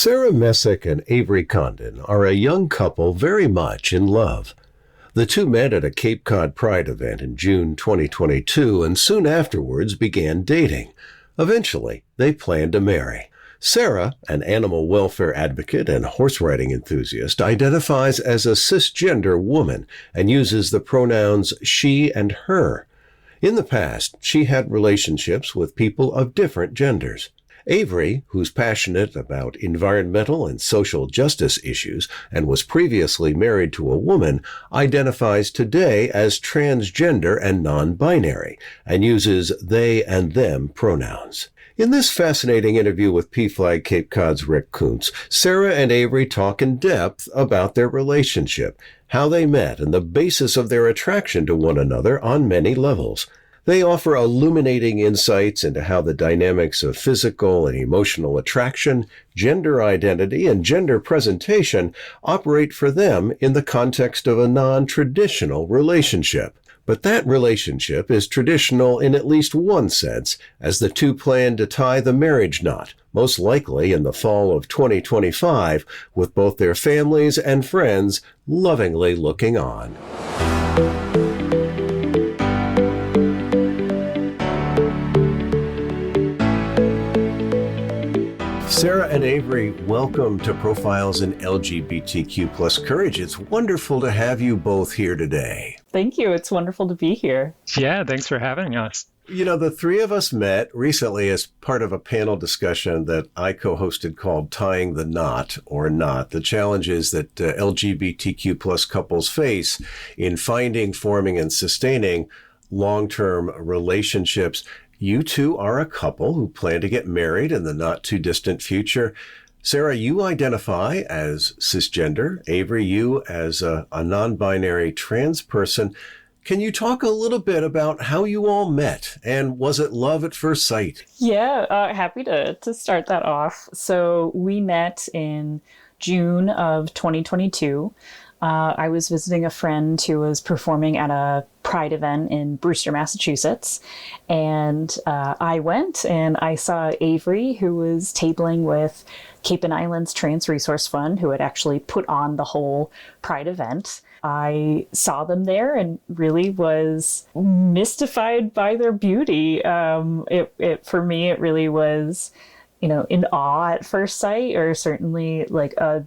Sarah Messeck and Avery Condon are a young couple very much in love. The two met at a Cape Cod Pride event in June 2022 and soon afterwards began dating. Eventually, they planned to marry. Sarah, an animal welfare advocate and horse riding enthusiast, identifies as a cisgender woman and uses the pronouns she and her. In the past, she had relationships with people of different genders. Avery, who's passionate about environmental and social justice issues and was previously married to a woman, identifies today as transgender and non-binary and uses they and them pronouns. In this fascinating interview with PFLAG Cape Cod's Rick Koonce, Sarah and Avery talk in depth about their relationship, how they met, and the basis of their attraction to one another on many levels. They offer illuminating insights into how the dynamics of physical and emotional attraction, gender identity, and gender presentation operate for them in the context of a non-traditional relationship. But that relationship is traditional in at least one sense, as the two plan to tie the marriage knot, most likely in the fall of 2025, with both their families and friends lovingly looking on. Sarah and Avery, welcome to Profiles in LGBTQ plus Courage. It's wonderful to have you both here today. Thank you. It's wonderful to be here. Yeah, thanks for having us. You know, the three of us met recently as part of a panel discussion that I co-hosted called Tying the Knot or Not, the challenges that LGBTQ plus couples face in finding, forming, and sustaining long-term relationships. You two are a couple who plan to get married in the not-too-distant future. Sarah, you identify as cisgender. Avery, you as a non-binary trans person. Can you talk a little bit about how you all met, and was it love at first sight? Yeah, happy to start that off. So we met in June of 2022. I was visiting a friend who was performing at a Pride event in Brewster, Massachusetts. And I went and I saw Avery, who was tabling with Cape and Islands Trans Resource Fund, who had actually put on the whole Pride event. I saw them there and really was mystified by their beauty. For me, it really was, in awe at first sight, or certainly like a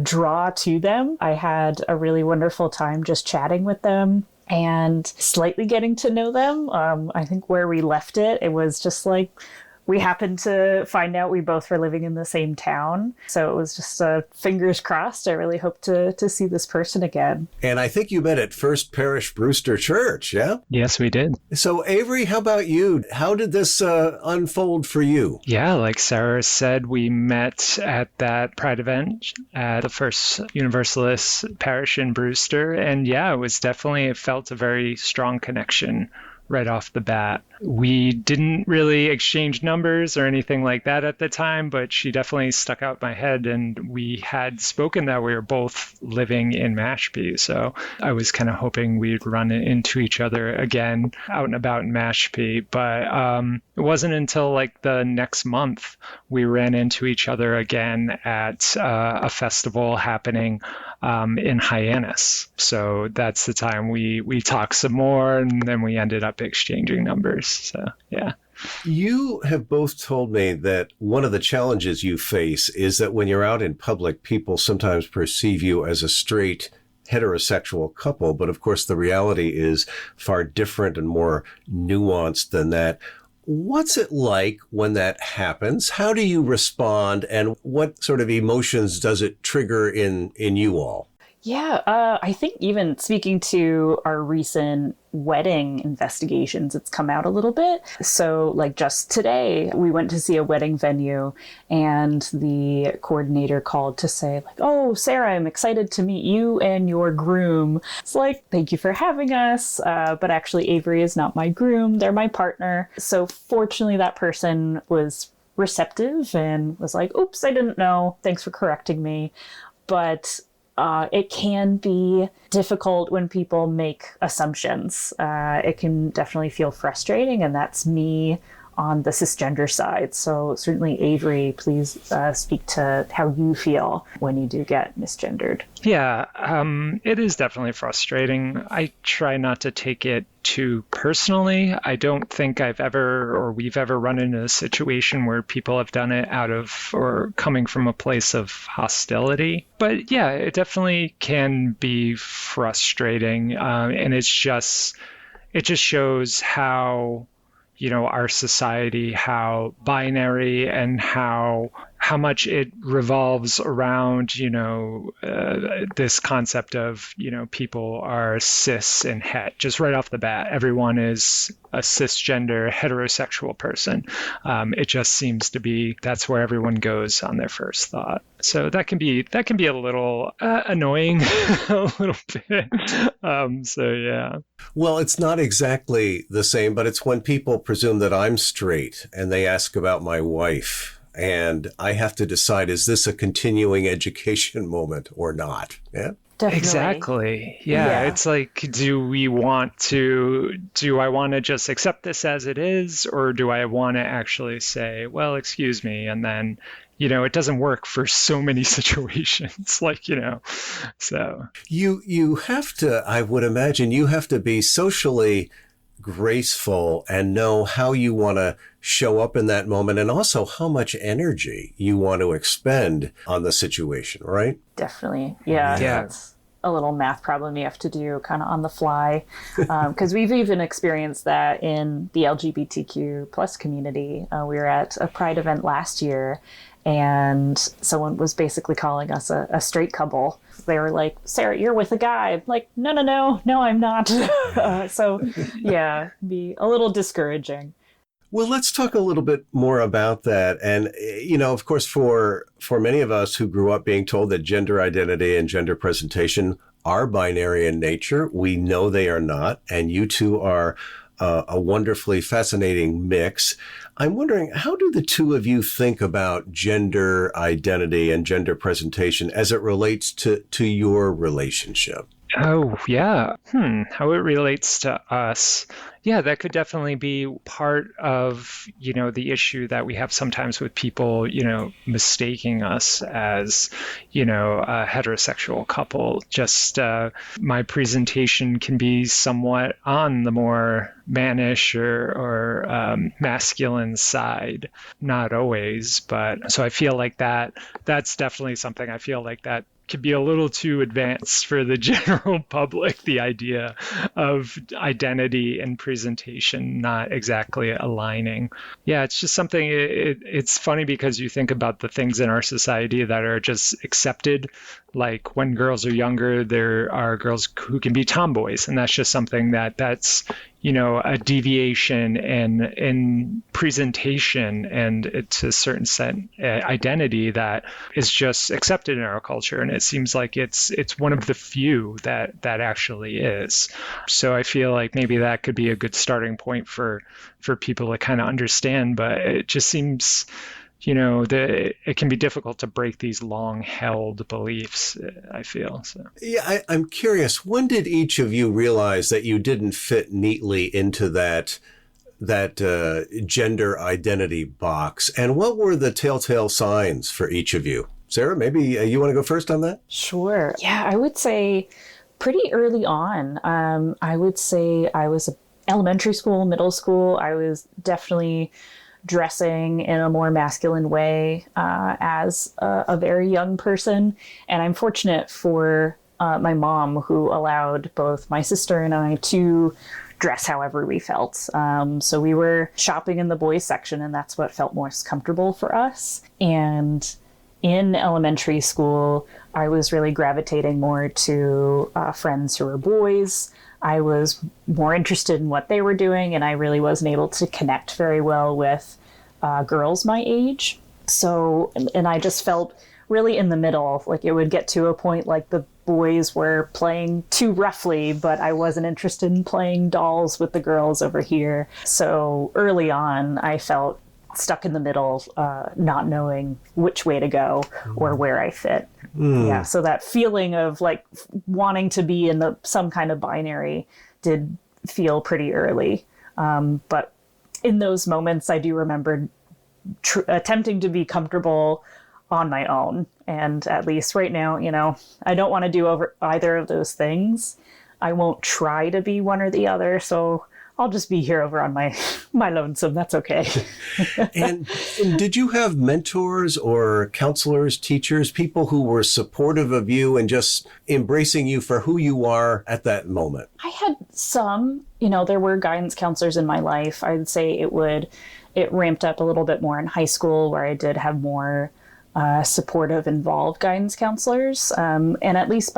draw to them. I had a really wonderful time just chatting with them and slightly getting to know them. I think where we left it, it was just like we happened to find out we both were living in the same town. So it was just fingers crossed. I really hope to see this person again. And I think you met at First Parish Brewster Church, yeah? Yes, we did. So Avery, how about you? How did this unfold for you? Yeah, like Sarah said, we met at that Pride event at the First Universalist Parish in Brewster. And yeah, it felt a very strong connection right off the bat. We didn't really exchange numbers or anything like that at the time, but she definitely stuck out my head, and we had spoken that we were both living in Mashpee. So I was kind of hoping we'd run into each other again out and about in Mashpee. But it wasn't until like the next month we ran into each other again at a festival happening in Hyannis. So that's the time we talked some more, and then we ended up exchanging numbers. So, yeah. You have both told me that one of the challenges you face is that when you're out in public, people sometimes perceive you as a straight heterosexual couple. But of course, the reality is far different and more nuanced than that. What's it like when that happens? How do you respond, and what sort of emotions does it trigger in you all? Yeah, I think even speaking to our recent wedding investigations, it's come out a little bit. So like just today, we went to see a wedding venue and the coordinator called to say like, "Oh, Sarah, I'm excited to meet you and your groom." It's like, "Thank you for having us." But actually Avery is not my groom. They're my partner. So fortunately that person was receptive and was like, "Oops, I didn't know. Thanks for correcting me." But it can be difficult when people make assumptions. It can definitely feel frustrating, and that's me on the cisgender side. So certainly, Avery, please speak to how you feel when you do get misgendered. Yeah, it is definitely frustrating. I try not to take it too personally. I don't think we've ever run into a situation where people have done it out of or coming from a place of hostility. But yeah, it definitely can be frustrating. And it just shows how, our society, how binary and how much it revolves around, this concept of, people are cis and het. Just right off the bat, everyone is a cisgender heterosexual person. It just seems to be that's where everyone goes on their first thought. So that can be a little annoying, a little bit. So yeah. Well, it's not exactly the same, but it's when people presume that I'm straight and they ask about my wife. And I have to decide, is this a continuing education moment or not? Yeah. Definitely. Exactly. Yeah. It's like, do I want to just accept this as it is, or do I want to actually say, well, excuse me, and then, it doesn't work for so many situations, so. You have to, I would imagine, you have to be socially graceful and know how you want to show up in that moment and also how much energy you want to expend on the situation, right? Definitely. Yeah. That's a little math problem you have to do kind of on the fly. Because we've even experienced that in the LGBTQ plus community. We were at a Pride event last year and someone was basically calling us a straight couple. They were like, Sarah, you're with a guy. I'm like, no, I'm not. So yeah, be a little discouraging. Well, let's talk a little bit more about that. And, of course, for many of us who grew up being told that gender identity and gender presentation are binary in nature, we know they are not. And you two are a wonderfully fascinating mix. I'm wondering, how do the two of you think about gender identity and gender presentation as it relates to your relationship? Oh, yeah. How it relates to us. Yeah, that could definitely be part of, the issue that we have sometimes with people, mistaking us as, a heterosexual couple. Just my presentation can be somewhat on the more mannish or masculine side. Not always, but so I feel like that's definitely something I feel like that could be a little too advanced for the general public, the idea of identity and presentation not exactly aligning. Yeah, it's just something, it's funny because you think about the things in our society that are just accepted. Like when girls are younger, there are girls who can be tomboys, and that's just something that's a deviation in presentation and it's a certain set identity that is just accepted in our culture. And it seems like it's one of the few that actually is. So I feel like maybe that could be a good starting point for people to kind of understand, but it just seems it can be difficult to break these long-held beliefs, I feel. So. Yeah, I'm curious, when did each of you realize that you didn't fit neatly into that gender identity box? And what were the telltale signs for each of you? Sarah, maybe you want to go first on that? Sure. Yeah, I would say pretty early on. I would say I was elementary school, middle school. I was definitely dressing in a more masculine way as a very young person. And I'm fortunate for my mom, who allowed both my sister and I to dress however we felt. So we were shopping in the boys section, and that's what felt most comfortable for us. And in elementary school, I was really gravitating more to friends who were boys. I was more interested in what they were doing, and I really wasn't able to connect very well with girls my age. So, and I just felt really in the middle. Like it would get to a point like the boys were playing too roughly, but I wasn't interested in playing dolls with the girls over here. So early on, I felt stuck in the middle, not knowing which way to go or where I fit. Yeah, so that feeling of like wanting to be in some kind of binary did feel pretty early. But in those moments, I do remember attempting to be comfortable on my own. And at least right now, I don't want to do either of those things. I won't try to be one or the other. So I'll just be here over on my lonesome. That's okay. And did you have mentors or counselors, teachers, people who were supportive of you and just embracing you for who you are at that moment? I had some, there were guidance counselors in my life. I'd say it ramped up a little bit more in high school, where I did have more supportive, involved guidance counselors. And at least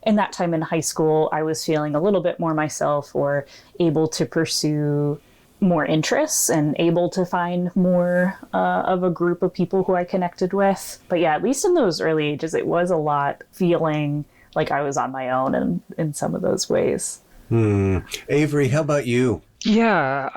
in that time in high school, I was feeling a little bit more myself, or able to pursue more interests and able to find more of a group of people who I connected with. But yeah, at least in those early ages, it was a lot feeling like I was on my own in some of those ways. Avery, how about you? Yeah.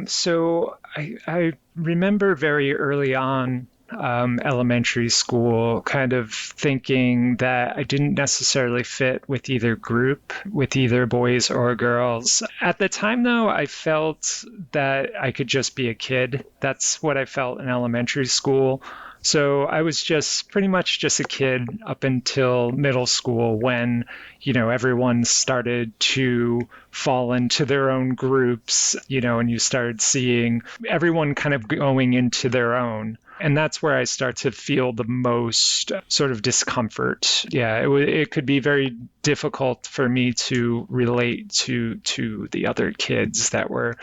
So I remember very early on, elementary school, kind of thinking that I didn't necessarily fit with either group, with either boys or girls. At the time, though, I felt that I could just be a kid. That's what I felt in elementary school. So I was just pretty much just a kid up until middle school, when, everyone started to fall into their own groups, and you started seeing everyone kind of going into their own. And that's where I start to feel the most sort of discomfort. Yeah, it could be very difficult for me to relate to the other kids that were,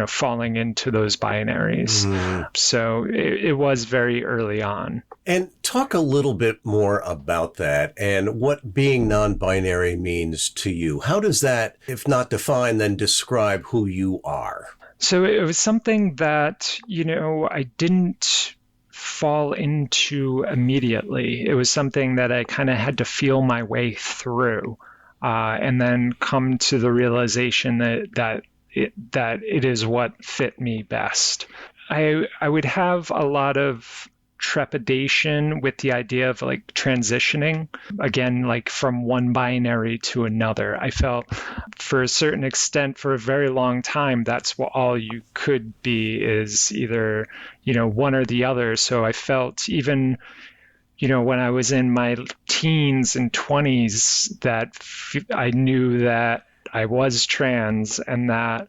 falling into those binaries. So it was very early on. And talk a little bit more about that and what being non-binary means to you. How does that, if not define, then describe who you are? So it was something that, I didn't fall into immediately. It was something that I kind of had to feel my way through, and then come to the realization that it is what fit me best. I would have a lot of trepidation with the idea of like transitioning again, like from one binary to another. I felt for a certain extent, for a very long time, that's what all you could be, is either, one or the other. So I felt even, when I was in my teens and 20s, that I knew that I was trans, and that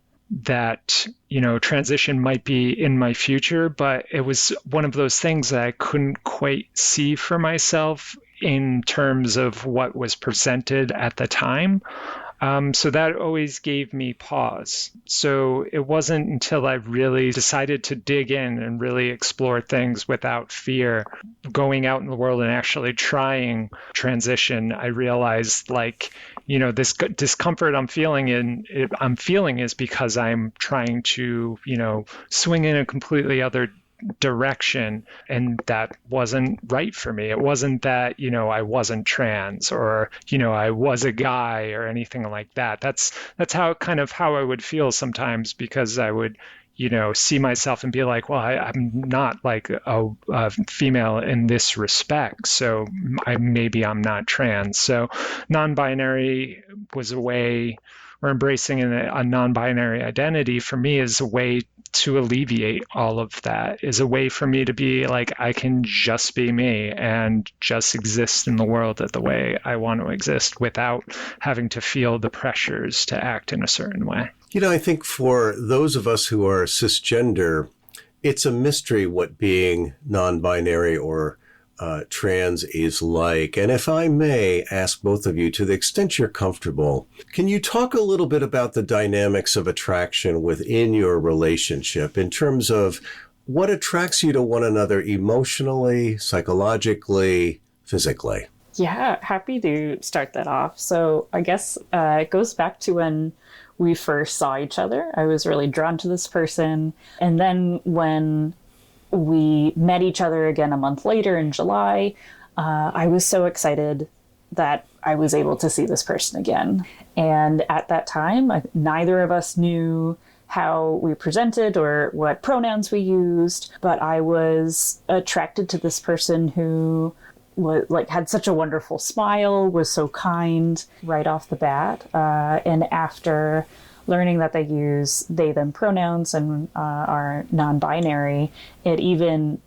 transition might be in my future, but it was one of those things that I couldn't quite see for myself in terms of what was presented at the time. So that always gave me pause. So it wasn't until I really decided to dig in and really explore things without fear, going out in the world and actually trying transition, I realized this discomfort I'm feeling is because I'm trying to, swing in a completely other direction, and that wasn't right for me. It wasn't that, I wasn't trans, or, I was a guy or anything like that. That's how I would feel sometimes, because I would, see myself and be like, well, I'm not like a female in this respect, so maybe I'm not trans. So non-binary was a way, or embracing a non-binary identity for me is a way to alleviate all of that, is a way for me to be like, I can just be me and just exist in the world the way I want to exist, without having to feel the pressures to act in a certain way. I think for those of us who are cisgender, it's a mystery what being non-binary or trans is like. And if I may ask both of you, to the extent you're comfortable, can you talk a little bit about the dynamics of attraction within your relationship, in terms of what attracts you to one another emotionally, psychologically, physically? Yeah, happy to start that off. So I guess it goes back to when we first saw each other. I was really drawn to this person. And then when we met each other again a month later in July, I was so excited that I was able to see this person again. And at that time, neither of us knew how we presented or what pronouns we used, but I was attracted to this person who had such a wonderful smile, was so kind right off the bat. And after learning that they use they, them pronouns and are non-binary, it even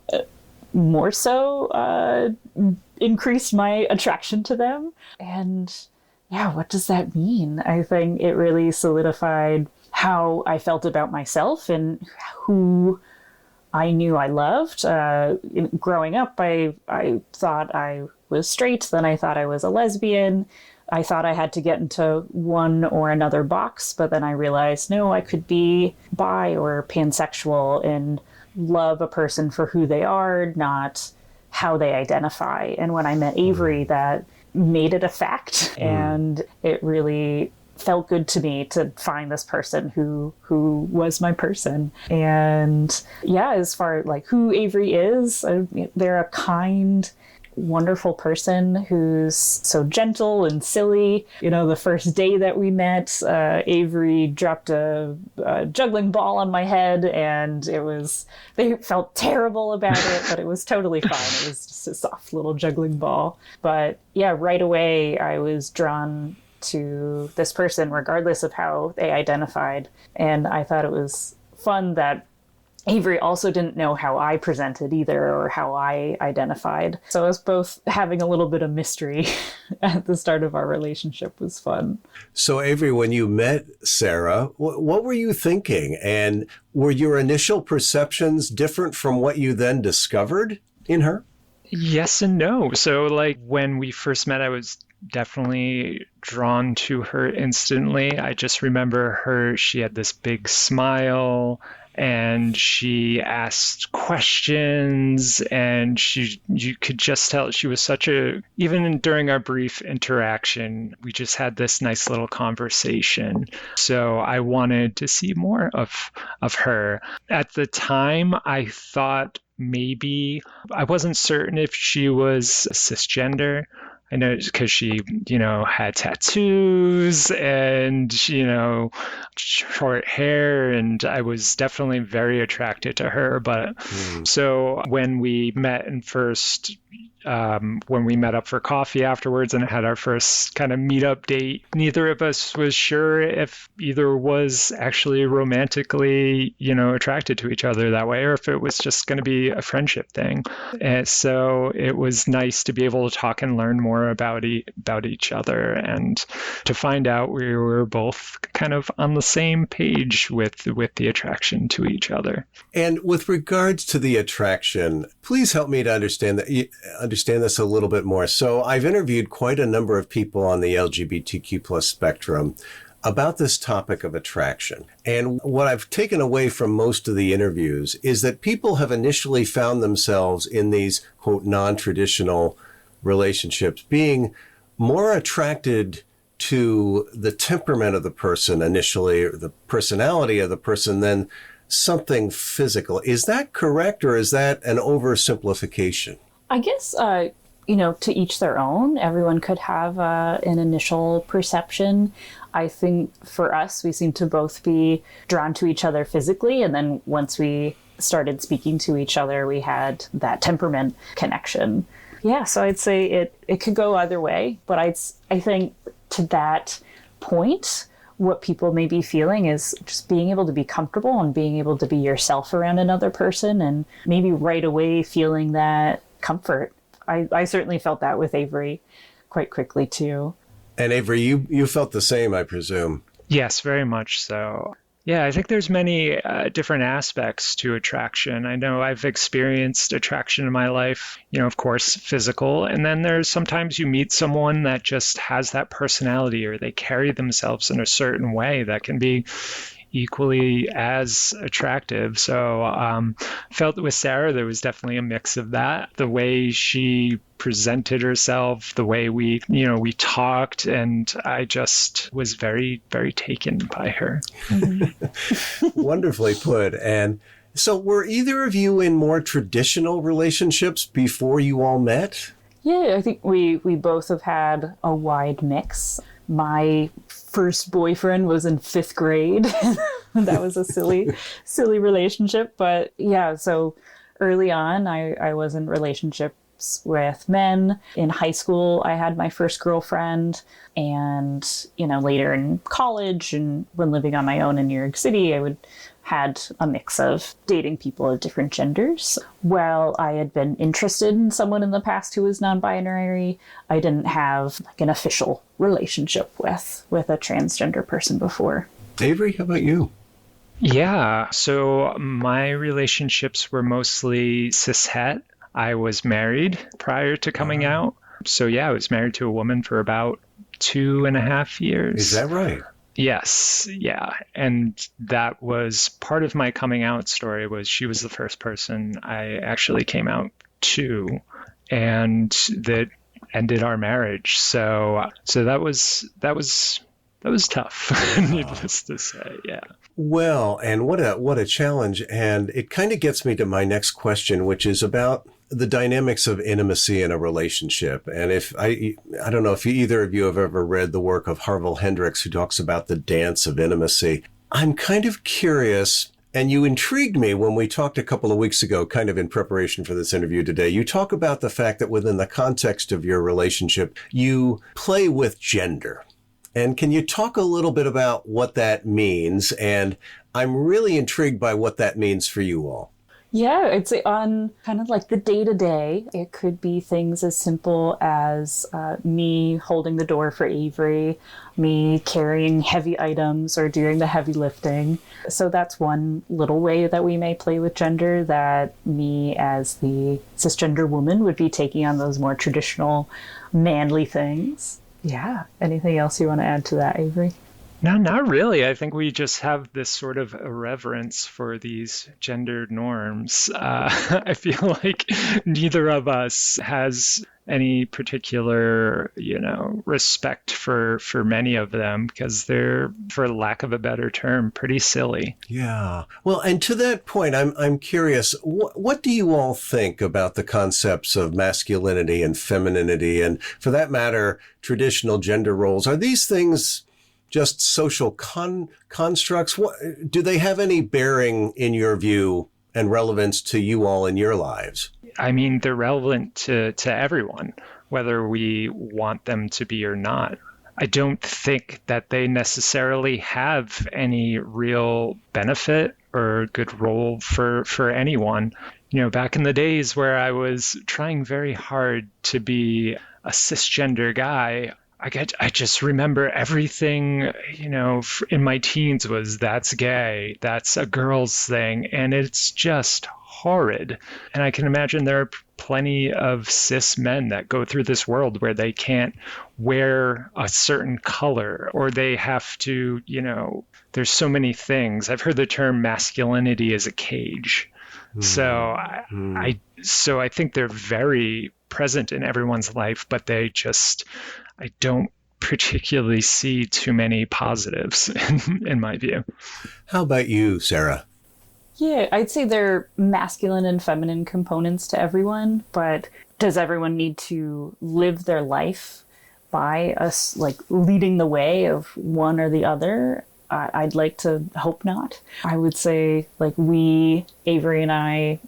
more so increased my attraction to them. And yeah, what does that mean? I think it really solidified how I felt about myself and who I knew I loved. Growing up, I thought I was straight, then I thought I was a lesbian. I thought I had to get into one or another box, but then I realized, no, I could be bi or pansexual and love a person for who they are, not how they identify. And when I met Avery, that made it a fact. And it really felt good to me to find this person who was my person. And yeah, as far like who Avery is, they're a kind, wonderful person who's so gentle and silly. You know, the first day that we met, Avery dropped a juggling ball on my head, and they felt terrible about it, but it was totally fine. It was just a soft little juggling ball. But yeah, right away I was drawn to this person regardless of how they identified. And I thought it was fun that Avery also didn't know how I presented either or how I identified. So us both having a little bit of mystery at the start of our relationship was fun. So Avery, when you met Sarah, what were you thinking? And were your initial perceptions different from what you then discovered in her? Yes and no. So like when we first met, I was definitely drawn to her instantly. I just remember she had this big smile and she asked questions, and you could just tell she was even during our brief interaction, we just had this nice little conversation. So I wanted to see more of her. At the time, I thought maybe, I wasn't certain if she was cisgender. I know because she, had tattoos and, short hair, and I was definitely very attracted to her. But so when we met when we met up for coffee afterwards and had our first kind of meetup date, neither of us was sure if either was actually romantically, attracted to each other that way, or if it was just going to be a friendship thing. And so it was nice to be able to talk and learn more about each other, and to find out we were both kind of on the same page with the attraction to each other. And with regards to the attraction, please help me to understand this a little bit more. So I've interviewed quite a number of people on the LGBTQ plus spectrum about this topic of attraction. And what I've taken away from most of the interviews is that people have initially found themselves in these, quote, non-traditional relationships being more attracted to the temperament of the person initially, or the personality of the person, than something physical. Is that correct, or is that an oversimplification? I guess, to each their own. Everyone could have an initial perception. I think for us, we seem to both be drawn to each other physically. And then once we started speaking to each other, we had that temperament connection. Yeah, so I'd say it could go either way. But I think to that point, what people may be feeling is just being able to be comfortable and being able to be yourself around another person, and maybe right away feeling that comfort. I certainly felt that with Avery quite quickly too. And Avery, you felt the same, I presume. Yes, very much so. Yeah, I think there's many different aspects to attraction. I know I've experienced attraction in my life, of course, physical. And then there's sometimes you meet someone that just has that personality, or they carry themselves in a certain way that can be equally as attractive. So felt with Sarah, there was definitely a mix of that. The way she presented herself, the way we talked, and I just was very, very taken by her. Wonderfully put. And so were either of you in more traditional relationships before you all met? Yeah, I think we both have had a wide mix. My first boyfriend was in 5th grade. That was a silly relationship. But yeah, so early on, I was in a relationship relationships with men. In high school, I had my first girlfriend. And, later in college and when living on my own in New York City, I had a mix of dating people of different genders. While I had been interested in someone in the past who was non-binary, I didn't have an official relationship with a transgender person before. Avery, how about you? Yeah, so my relationships were mostly cishet. I was married prior to coming out. So yeah, I was married to a woman for about 2.5 years. Is that right? Yes, yeah. And that was part of my coming out story. Was she was the first person I actually came out to, and that ended our marriage. So that was tough, needless to say. Yeah. Well, and what a challenge. And it kind of gets me to my next question, which is about the dynamics of intimacy in a relationship. And if I don't know if either of you have ever read the work of Harville Hendricks, who talks about the dance of intimacy. I'm kind of curious, and you intrigued me when we talked a couple of weeks ago, kind of in preparation for this interview today. You talk about the fact that within the context of your relationship, you play with gender. And can you talk a little bit about what that means? And I'm really intrigued by what that means for you all. Yeah, I'd say on kind of like the day-to-day, it could be things as simple as me holding the door for Avery, me carrying heavy items or doing the heavy lifting. So that's one little way that we may play with gender, that me as the cisgender woman would be taking on those more traditional manly things. Yeah. Anything else you want to add to that, Avery? No, not really. I think we just have this sort of irreverence for these gendered norms. I feel like neither of us has any particular, respect for many of them, because they're, for lack of a better term, pretty silly. Yeah. Well, and to that point, I'm curious, what do you all think about the concepts of masculinity and femininity, and for that matter, traditional gender roles? Are these things just social constructs? Do they have any bearing in your view and relevance to you all in your lives? I mean, they're relevant to everyone, whether we want them to be or not. I don't think that they necessarily have any real benefit or good role for anyone. Back in the days where I was trying very hard to be a cisgender guy, I just remember everything, in my teens was, that's gay, that's a girl's thing, and it's just horrid. And I can imagine there are plenty of cis men that go through this world where they can't wear a certain color, or they have to, there's so many things. I've heard the term masculinity is a cage. So I think they're very present in everyone's life, but I don't particularly see too many positives in my view. How about you, Sarah? Yeah, I'd say they're masculine and feminine components to everyone, but does everyone need to live their life by us, leading the way of one or the other? I'd like to hope not. I would say, Avery and I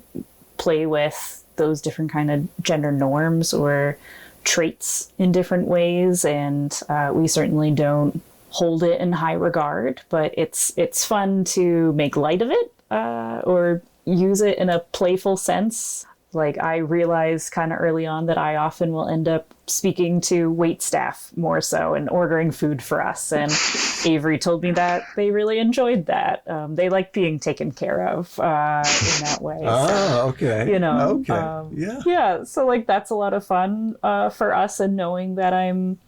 play with those different kind of gender norms or traits in different ways, and we certainly don't hold it in high regard, but it's fun to make light of it or use it in a playful sense. I realized kind of early on that I often will end up speaking to wait staff more so and ordering food for us. And Avery told me that they really enjoyed that. They like being taken care of in that way. Oh, okay. Okay. Yeah. Yeah. So that's a lot of fun for us, and knowing that I'm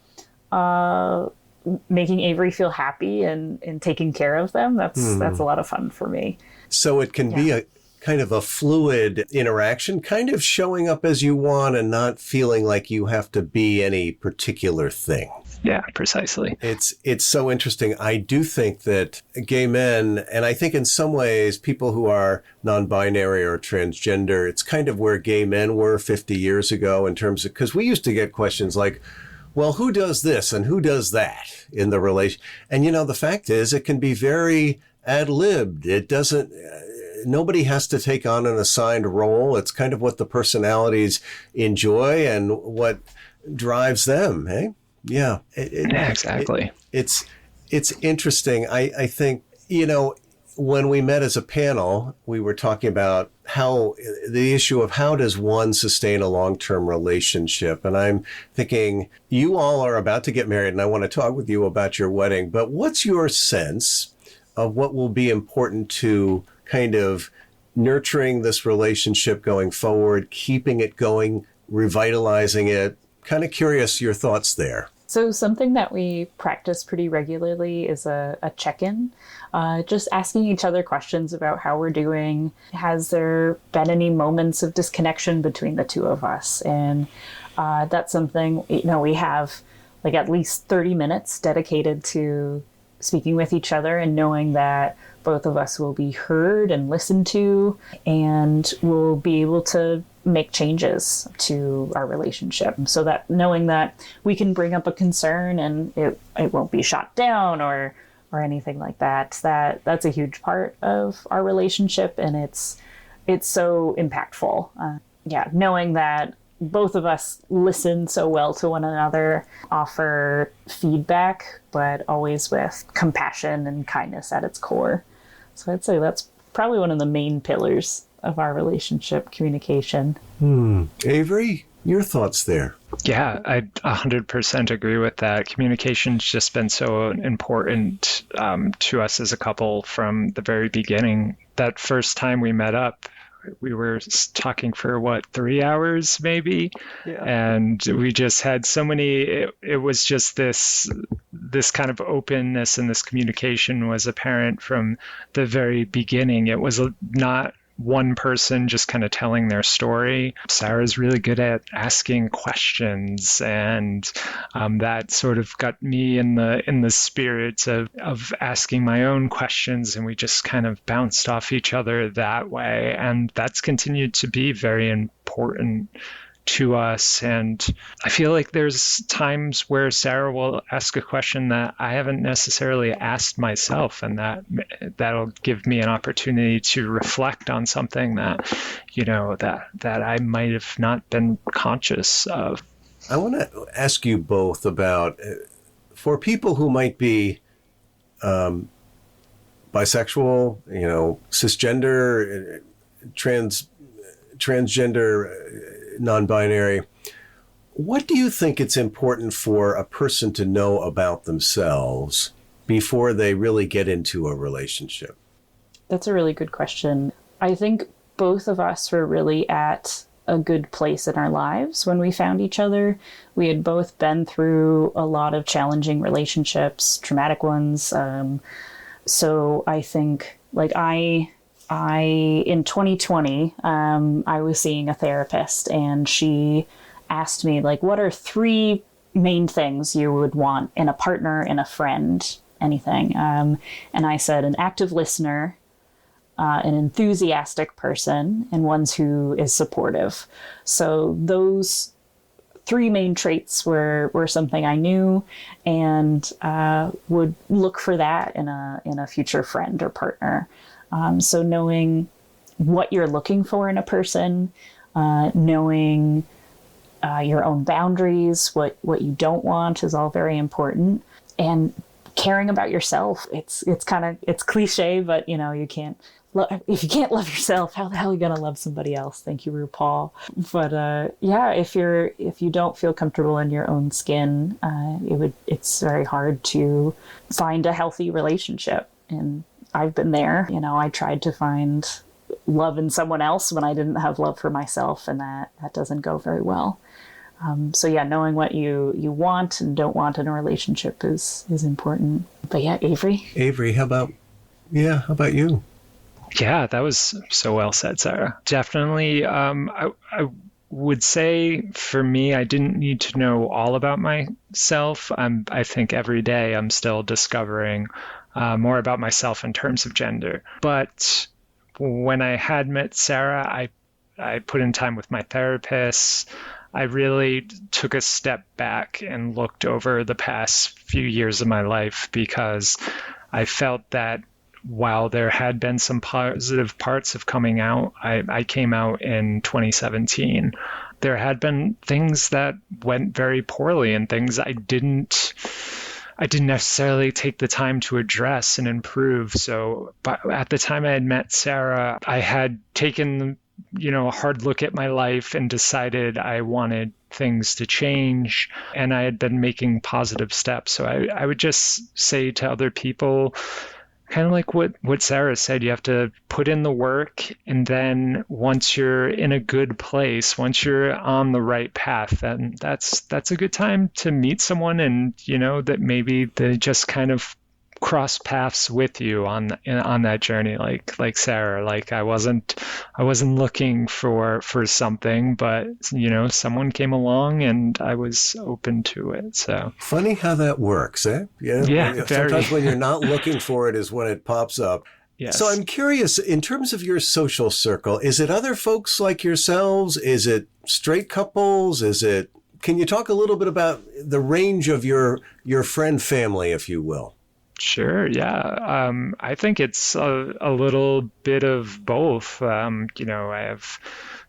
making Avery feel happy and taking care of them. That's a lot of fun for me. So it can be a kind of a fluid interaction, kind of showing up as you want and not feeling like you have to be any particular thing. Yeah, precisely. It's so interesting. I do think that gay men, and I think in some ways people who are non-binary or transgender, it's kind of where gay men were 50 years ago in terms of, because we used to get questions like, well, who does this and who does that in the relation? And, the fact is it can be very ad-libbed. It doesn't, nobody has to take on an assigned role. It's kind of what the personalities enjoy and what drives them. Hey, yeah, Yeah, exactly. It's interesting. I think, when we met as a panel, we were talking about how the issue of how does one sustain a long-term relationship. And I'm thinking you all are about to get married and I want to talk with you about your wedding, but what's your sense of what will be important to kind of nurturing this relationship going forward, keeping it going, revitalizing it? Kind of curious your thoughts there. So something that we practice pretty regularly is a check-in, just asking each other questions about how we're doing. Has there been any moments of disconnection between the two of us? And that's something, we have like at least 30 minutes dedicated to speaking with each other and knowing that both of us will be heard and listened to and will be able to make changes to our relationship, so that knowing that we can bring up a concern and it won't be shot down or anything like that's a huge part of our relationship, and it's so impactful. Knowing that both of us listen so well to one another, offer feedback, but always with compassion and kindness at its core. So I'd say that's probably one of the main pillars of our relationship, communication. Avery, your thoughts there? Yeah, I 100% agree with that. Communication's just been so important to us as a couple from the very beginning. That first time we met up, we were talking for 3 hours maybe, and we just had so many. It was just this kind of openness, and this communication was apparent from the very beginning. It was not one person just kind of telling their story. Sarah's really good at asking questions, and that sort of got me in the spirit of asking my own questions, and we just kind of bounced off each other that way. And that's continued to be very important to us. And I feel like there's times where Sarah will ask a question that I haven't necessarily asked myself, and that'll give me an opportunity to reflect on something that I might have not been conscious of. I want to ask you both about, for people who might be bisexual, cisgender, transgender, non-binary, what do you think it's important for a person to know about themselves before they really get into a relationship? That's a really good question. I think both of us were really at a good place in our lives when we found each other. We had both been through a lot of challenging relationships, traumatic ones. So I think, like, in 2020, I was seeing a therapist, and she asked me, like, what are 3 main things you would want in a partner, in a friend, anything? And I said an active listener, an enthusiastic person, and one who is supportive. So those 3 main traits were something I knew, and would look for that in a future friend or partner. So knowing what you're looking for in a person, knowing your own boundaries, what you don't want is all very important, and caring about yourself. It's cliche, but you can't. If you can't love yourself, how the hell are you gonna love somebody else? Thank you, RuPaul. But if you don't feel comfortable in your own skin, it's very hard to find a healthy relationship. And I've been there. I tried to find love in someone else when I didn't have love for myself, and that doesn't go very well. Knowing what you want and don't want in a relationship is important. But yeah, Avery? Avery, how about you? Yeah, that was so well said, Sarah. Definitely. I would say for me, I didn't need to know all about myself. I think every day I'm still discovering more about myself in terms of gender. But when I had met Sarah, I put in time with my therapist. I really took a step back and looked over the past few years of my life, because I felt that while there had been some positive parts of coming out, I came out in 2017. There had been things that went very poorly and things I didn't necessarily take the time to address and improve. So at the time I had met Sarah, I had taken, a hard look at my life and decided I wanted things to change, and I had been making positive steps. So I would just say to other people, kind of like what Sarah said, you have to put in the work, and then once you're in a good place, once you're on the right path, then that's a good time to meet someone, and that maybe they just kind of cross paths with you on that journey, like Sarah. Like I wasn't looking for something, but someone came along and I was open to it. So funny how that works, eh? Yeah, sometimes when you're not looking for it is when it pops up. Yes. So I'm curious, in terms of your social circle, is it other folks like yourselves? Is it straight couples? Can you talk a little bit about the range of your friend family, if you will? Sure. Yeah. I think it's a little bit of both. I have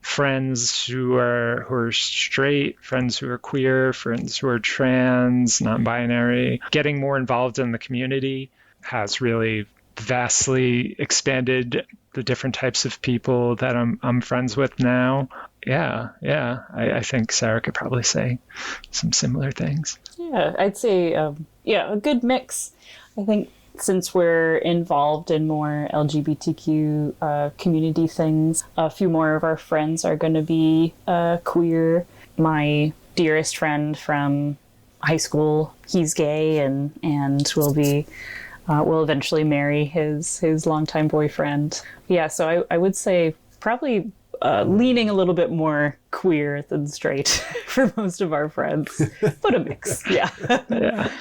friends who are straight, friends who are queer, friends who are trans, non-binary. Getting more involved in the community has really vastly expanded the different types of people that I'm friends with now. Yeah. I think Sarah could probably say some similar things. Yeah, I'd say, a good mix. I think since we're involved in more LGBTQ community things, a few more of our friends are going to be queer. My dearest friend from high school, he's gay and will eventually marry his longtime boyfriend. Yeah, so I would say probably leaning a little bit more queer than straight for most of our friends, but a mix. Yeah. Yeah.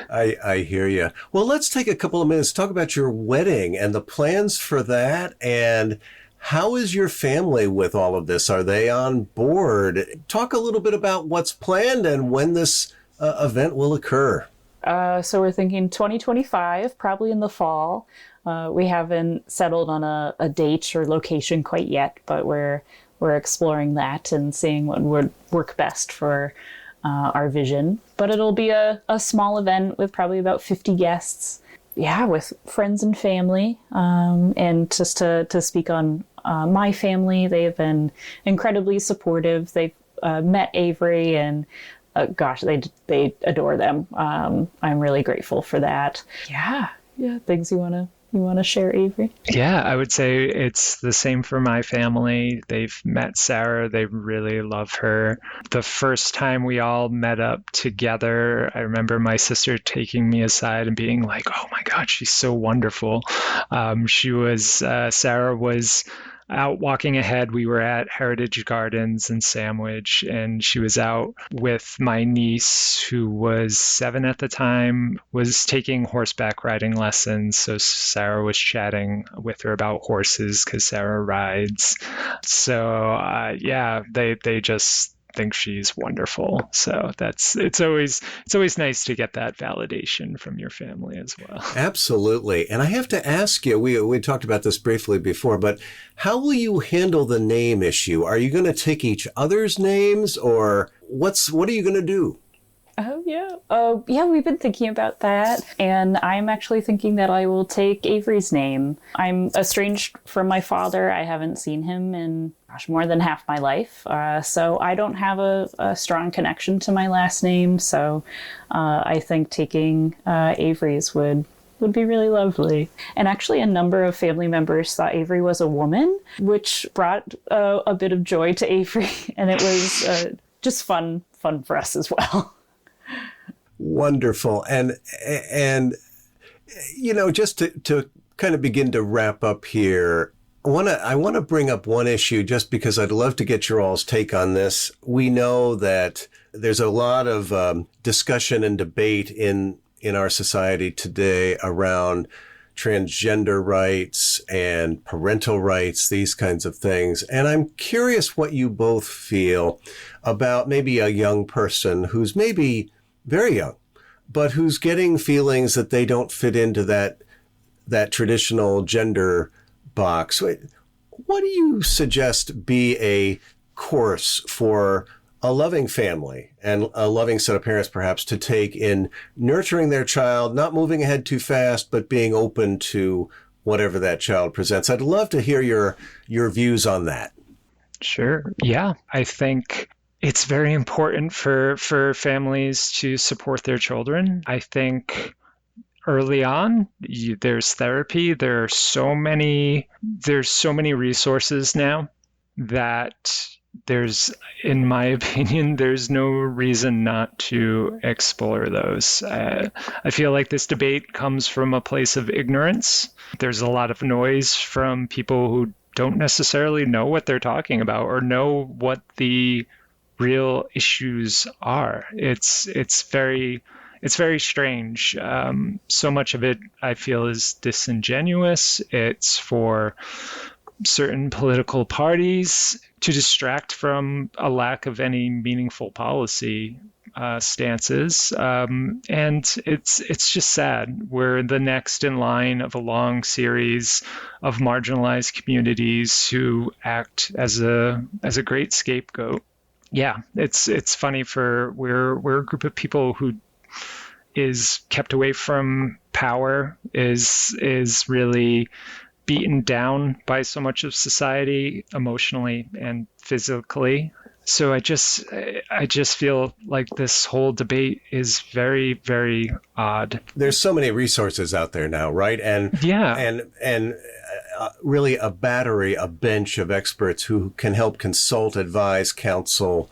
I hear you. Well, let's take a couple of minutes to talk about your wedding and the plans for that. And how is your family with all of this? Are they on board? Talk a little bit about what's planned and when this event will occur. So we're thinking 2025, probably in the fall. We haven't settled on a date or location quite yet, but we're exploring that and seeing what would work best for our vision. But it'll be a small event with probably about 50 guests. Yeah, with friends and family. And just to speak on my family, they've been incredibly supportive. They've met Avery and they adore them. I'm really grateful for that. Yeah. Things you want to share, Avery? Yeah, I would say it's the same for my family. They've met Sarah. They really love her. The first time we all met up together, I remember my sister taking me aside and being like, "Oh my God, she's so wonderful." Sarah was out walking ahead. We were at Heritage Gardens in Sandwich, and she was out with my niece, who was 7 at the time, was taking horseback riding lessons. So Sarah was chatting with her about horses because Sarah rides. So they just think she's wonderful. So it's always nice to get that validation from your family as well. Absolutely. And I have to ask you, we talked about this briefly before, but how will you handle the name issue? Are you going to take each other's names, or what are you going to do? Oh, yeah. We've been thinking about that. And I'm actually thinking that I will take Avery's name. I'm estranged from my father. I haven't seen him in, more than half my life. So I don't have a strong connection to my last name. So I think taking Avery's would be really lovely. And actually a number of family members thought Avery was a woman, which brought a bit of joy to Avery. And it was just fun for us as well. Wonderful. And just to kind of begin to wrap up here, I want to bring up one issue just because I'd love to get your all's take on this. We know that there's a lot of discussion and debate in our society today around transgender rights and parental rights, these kinds of things. And I'm curious what you both feel about maybe a young person who's maybe very young, but who's getting feelings that they don't fit into that traditional gender box. What do you suggest be a course for a loving family and a loving set of parents perhaps to take in nurturing their child, not moving ahead too fast, but being open to whatever that child presents? I'd love to hear your views on that. Sure. Yeah, I think it's very important for families to support their children. I think early on, there's therapy. There's so many resources now that in my opinion, there's no reason not to explore those. I feel like this debate comes from a place of ignorance. There's a lot of noise from people who don't necessarily know what they're talking about or know what the real issues are. It's very strange. So much of it, I feel, is disingenuous. It's for certain political parties to distract from a lack of any meaningful policy stances. And it's just sad. We're the next in line of a long series of marginalized communities who act as a great scapegoat. Yeah, it's funny. We're a group of people who is kept away from power, is really beaten down by so much of society emotionally and physically. So I just feel like this whole debate is very, very odd. There's so many resources out there now, right? And yeah, and really a bench of experts who can help consult, advise, counsel.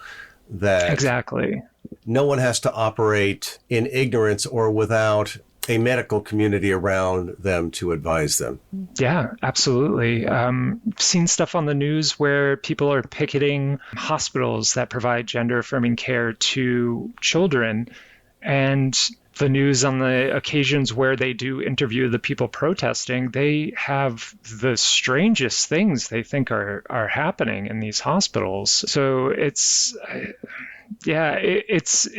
That exactly. No one has to operate in ignorance or without a medical community around them to advise them. Yeah, absolutely. Seen stuff on the news where people are picketing hospitals that provide gender affirming care to children, and the news on the occasions where they do interview the people protesting, they have the strangest things they think are happening in these hospitals. So it's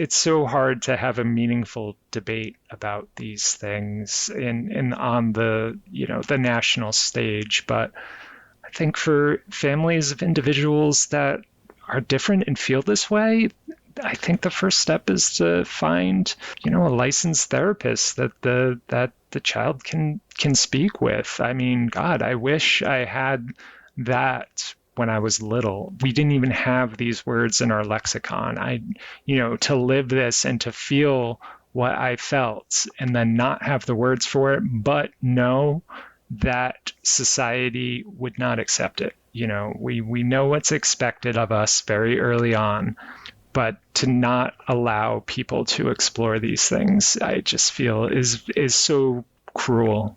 so hard to have a meaningful debate about these things on the the national stage. But I think for families of individuals that are different and feel this way, I think the first step is to find a licensed therapist that the child can speak with. I mean, God, I wish I had that when I was little. We didn't even have these words in our lexicon. To live this and to feel what I felt and then not have the words for it, but know that society would not accept it. We know what's expected of us very early on, but to not allow people to explore these things, I just feel is so cruel.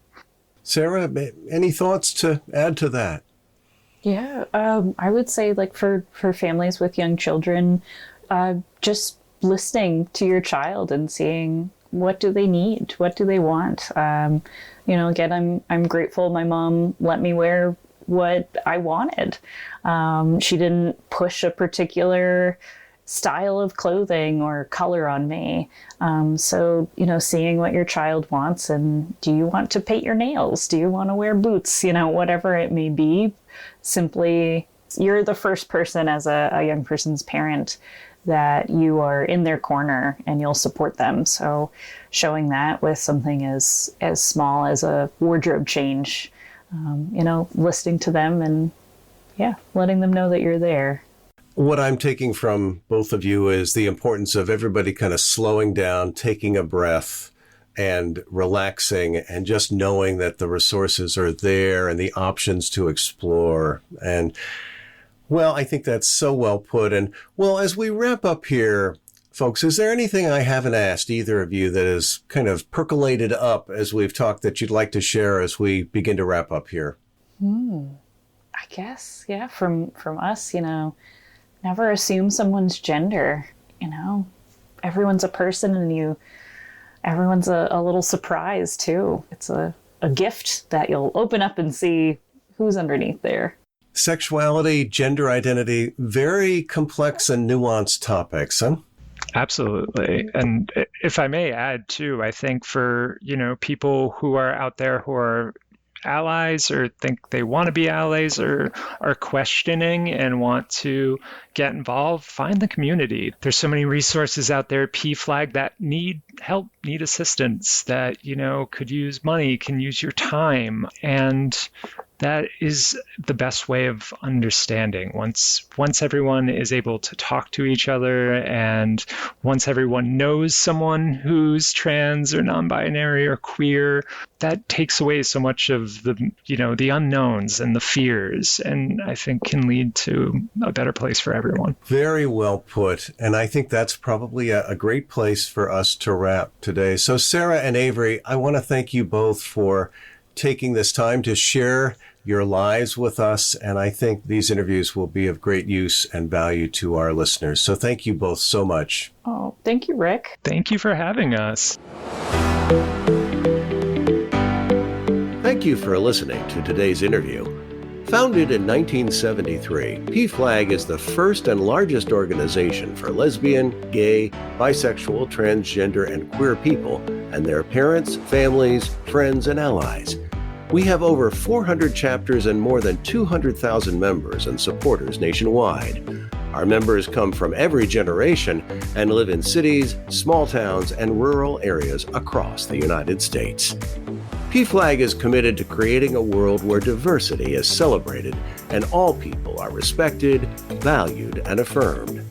Sarah, any thoughts to add to that? Yeah, I would say for families with young children, just listening to your child and seeing what do they need, what do they want. Again, I'm grateful my mom let me wear what I wanted. She didn't push a particular style of clothing or color on me. So seeing what your child wants, and do you want to paint your nails? Do you want to wear boots? Whatever it may be. Simply, you're the first person as a young person's parent that you are in their corner and you'll support them. So showing that with something as small as a wardrobe change, listening to them and letting them know that you're there. What I'm taking from both of you is the importance of everybody kind of slowing down, taking a breath, and relaxing, and just knowing that the resources are there and the options to explore. And, well, I think that's so well put. And, well, as we wrap up here, folks, is there anything I haven't asked either of you that has kind of percolated up as we've talked that you'd like to share as we begin to wrap up here? I guess, from us, never assume someone's gender. Everyone's a person, and everyone's a little surprise too. It's a gift that you'll open up and see who's underneath there. Sexuality, gender identity, very complex and nuanced topics, huh? Absolutely. And if I may add too, I think for, people who are out there who are allies or think they want to be allies or are questioning and want to get involved, find the community. There's so many resources out there, PFLAG, that need help, need assistance, that, could use money, can use your time. And that is the best way of understanding. Once everyone is able to talk to each other, and once everyone knows someone who's trans or non-binary or queer, that takes away so much of the unknowns and the fears, and I think can lead to a better place for everyone. Very well put. And I think that's probably a great place for us to wrap today. So Sarah and Avery, I want to thank you both for taking this time to share your lives with us. And I think these interviews will be of great use and value to our listeners. So thank you both so much. Oh, thank you, Rick. Thank you for having us. Thank you for listening to today's interview. Founded in 1973, PFLAG is the first and largest organization for lesbian, gay, bisexual, transgender, and queer people and their parents, families, friends, and allies. We have over 400 chapters and more than 200,000 members and supporters nationwide. Our members come from every generation and live in cities, small towns, and rural areas across the United States. PFLAG is committed to creating a world where diversity is celebrated and all people are respected, valued, and affirmed.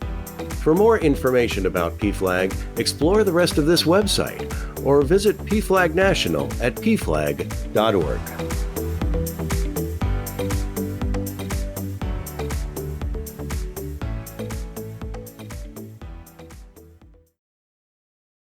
For more information about PFLAG, explore the rest of this website or visit PFLAG National at pflag.org.